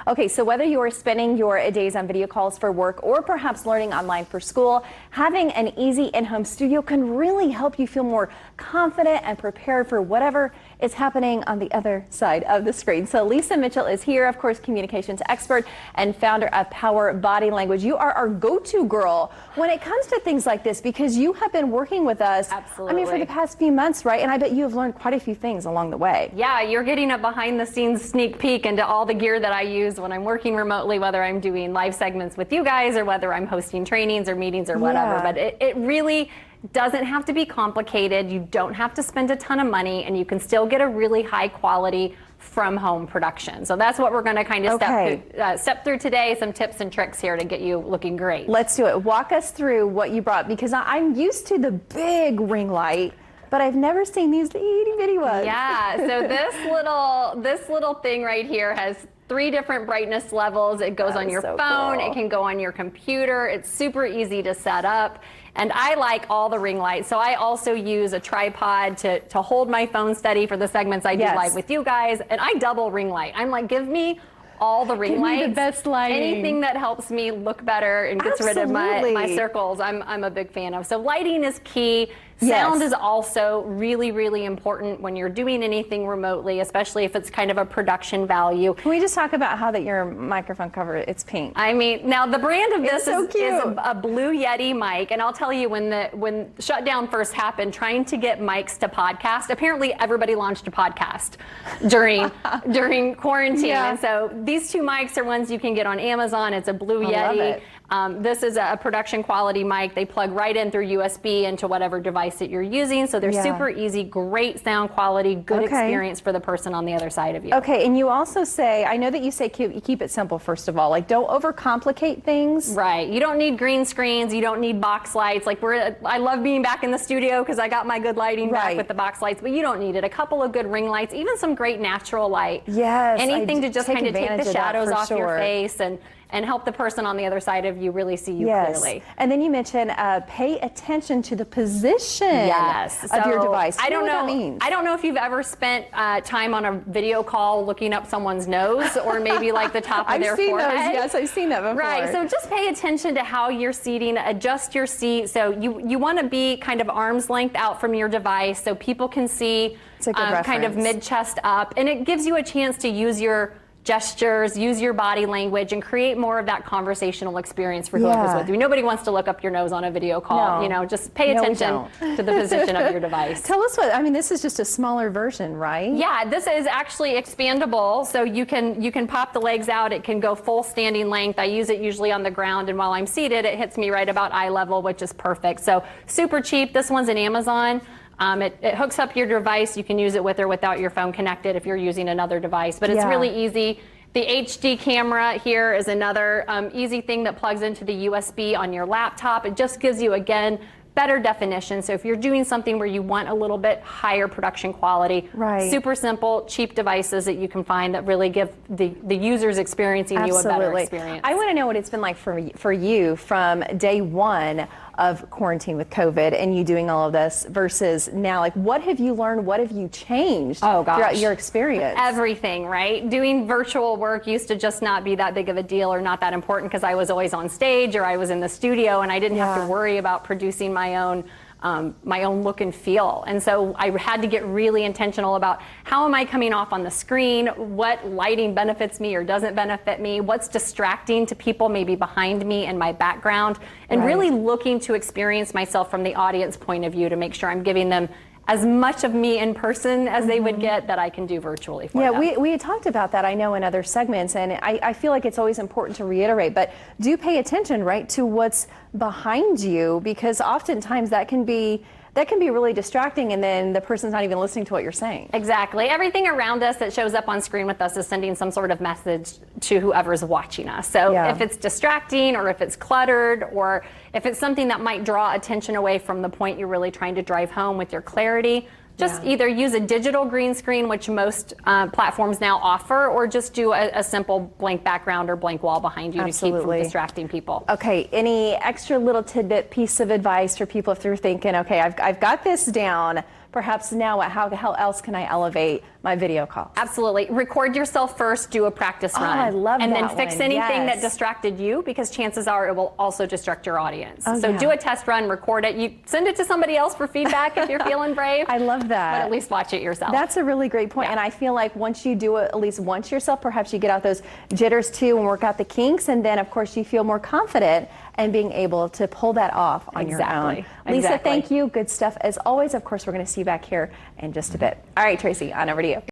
Okay, so whether you are spending your days on video calls for work or perhaps learning online for school, having an easy in-home studio can really help you feel more confident and prepared for whatever is happening on the other side of the screen. So Lisa Mitchell is here, of course, communications expert and founder of Power Body Language. You are our go-to girl when it comes to things like this because you have been working with us. Absolutely. I mean, for the past few months, right? And I bet you have learned quite a few things along the way. Yeah, you're getting a behind the scenes sneak peek into all the gear that I use when I'm working remotely, whether I'm doing live segments with you guys or whether I'm hosting trainings or meetings or whatever. Yeah. But it really doesn't have to be complicated. You don't have to spend a ton of money, and you can still get a really high quality from home production. So that's what we're going to kind of step through today, some tips and tricks here to get you looking great. Let's do it. Walk us through what you brought, because I'm used to the big ring light, but I've never seen these itty bitty ones. Yeah, so this little thing right here has 3 different brightness levels. It goes on your phone, it can go on your computer. It's super easy to set up. And I like all the ring lights. So I also use a tripod to hold my phone steady for the segments I do live with you guys. And I double ring light. I'm like, give me all the ring lights. The best lighting. Anything that helps me look better and gets rid of my circles, I'm a big fan of. So lighting is key. Sound is also really, really important when you're doing anything remotely, especially if it's kind of a production value. Can we just talk about how that your microphone cover, it's pink? I mean, now the brand of this is cute. a Blue Yeti mic, and I'll tell you, when shutdown first happened, trying to get mics to podcast, apparently everybody launched a podcast during quarantine. And so these 2 mics are ones you can get on Amazon. It's a Blue Yeti. This is a production quality mic. They plug right in through USB into whatever device that you're using. So they're super easy, great sound quality, good experience for the person on the other side of you. Okay, and you also say, I know that you say keep it simple, first of all. Like, don't overcomplicate things. Right. You don't need green screens. You don't need box lights. Like, I love being back in the studio because I got my good lighting back with the box lights, but you don't need it. A couple of good ring lights, even some great natural light. Yes. Anything to just kind of take the shadows off your face and help the person on the other side of you really see you clearly. And then you mentioned pay attention to the position of your device. I don't know if you've ever spent time on a video call looking up someone's nose or maybe like the top of their forehead. Yes, I've seen that before. Right, so just pay attention to how you're seating, adjust your seat. So you want to be kind of arm's length out from your device so people can see kind of mid-chest up. And it gives you a chance to use your gestures, use your body language, and create more of that conversational experience for whoever's with you. Nobody wants to look up your nose on a video call. You know, just pay attention to the position of your device. Tell us this is just a smaller version, right? Yeah, this is actually expandable, so you can pop the legs out. It can go full standing length. I use it usually on the ground, and while I'm seated, it hits me right about eye level, which is perfect. So super cheap. This one's an Amazon. It hooks up your device. You can use it with or without your phone connected if you're using another device, but it's really easy. The HD camera here is another easy thing that plugs into the USB on your laptop. It just gives you, again, better definition. So if you're doing something where you want a little bit higher production quality, super simple, cheap devices that you can find that really give the users experiencing you a better experience. I want to know what it's been like for you from day one of quarantine with COVID and you doing all of this versus now. Like, what have you learned? What have you changed throughout your experience? Everything, right? Doing virtual work used to just not be that big of a deal or not that important because I was always on stage or I was in the studio and I didn't have to worry about producing my own look and feel. And so I had to get really intentional about how am I coming off on the screen, what lighting benefits me or doesn't benefit me, what's distracting to people maybe behind me and my background, and really looking to experience myself from the audience point of view to make sure I'm giving them as much of me in person as they would get that I can do virtually for them. We had talked about that, I know, in other segments, and I feel like it's always important to reiterate, but do pay attention, right, to what's behind you, because oftentimes that can be really distracting, and then the person's not even listening to what you're saying. Exactly. Everything around us that shows up on screen with us is sending some sort of message to whoever's watching us. So if it's distracting or if it's cluttered or if it's something that might draw attention away from the point you're really trying to drive home with your clarity, just either use a digital green screen, which most platforms now offer, or just do a simple blank background or blank wall behind you to keep from distracting people. Okay, any extra little tidbit piece of advice for people if they're thinking, okay, I've got this down, perhaps now how else can I elevate my video call? Absolutely. Record yourself first, do a practice run. I love and that then fix one. anything Yes. that distracted you, because chances are it will also distract your audience. Oh, so yeah. do a test run, record it. You send it to somebody else for feedback if you're feeling brave. I love that. But at least watch it yourself. That's a really great point. Yeah. And I feel like once you do it at least once yourself, perhaps you get out those jitters too and work out the kinks. And then, of course, you feel more confident and being able to pull that off on your own. Exactly. Lisa, Exactly. thank you. Good stuff as always. Of course, we're going to see you back here in just a bit. All right, Tracy, on over to you.